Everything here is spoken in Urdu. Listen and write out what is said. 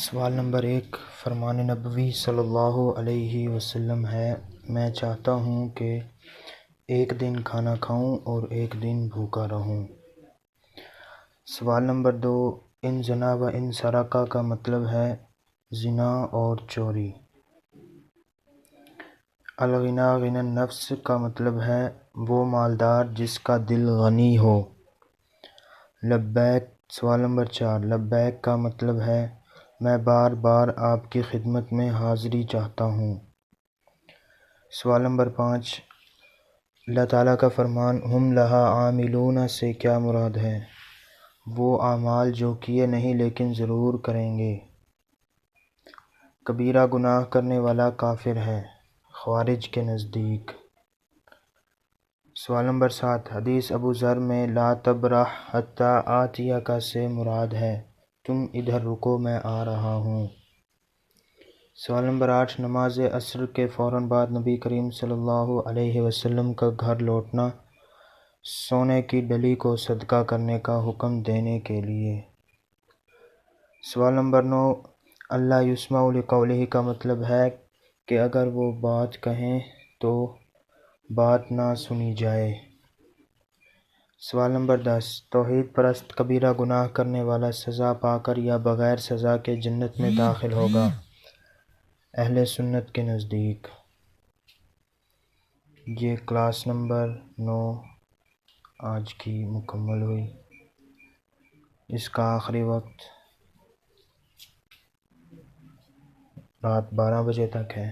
سوال نمبر 1 فرمان نبوی صلی اللہ علیہ وسلم ہے، میں چاہتا ہوں کہ ایک دن کھانا کھاؤں اور ایک دن بھوکا رہوں۔ سوال نمبر 2 ان زنا و ان سرقہ کا مطلب ہے زنا اور چوری۔ الغنی غنی النفس کا مطلب ہے وہ مالدار جس کا دل غنی ہو۔ لبیک سوال نمبر 4 لبیک کا مطلب ہے میں بار بار آپ کی خدمت میں حاضری چاہتا ہوں۔ سوال نمبر 5 اللہ تعالیٰ کا فرمان ہم لہا عاملون سے کیا مراد ہے؟ وہ اعمال جو کیے نہیں لیکن ضرور کریں گے۔ کبیرہ گناہ کرنے والا کافر ہے، خوارج کے نزدیک۔ سوال نمبر 7 حدیث ابو ذر میں لا تبرح حتی آتیک سے مراد ہے تم ادھر رکو میں آ رہا ہوں۔ سوال نمبر 8 نماز عصر کے فوراً بعد نبی کریم صلی اللہ علیہ وسلم کا گھر لوٹنا سونے کی ڈلی کو صدقہ کرنے کا حکم دینے کے لیے۔ سوال نمبر 9 اللہ یسمع لقولہ کا مطلب ہے کہ اگر وہ بات کہیں تو بات نہ سنی جائے۔ سوال نمبر 10 توحید پرست کبیرہ گناہ کرنے والا سزا پا کر یا بغیر سزا کے جنت میں داخل ہوگا اہل سنت کے نزدیک۔ یہ کلاس نمبر 9 آج کی مکمل ہوئی۔ اس کا آخری وقت رات 12 بجے تک ہے۔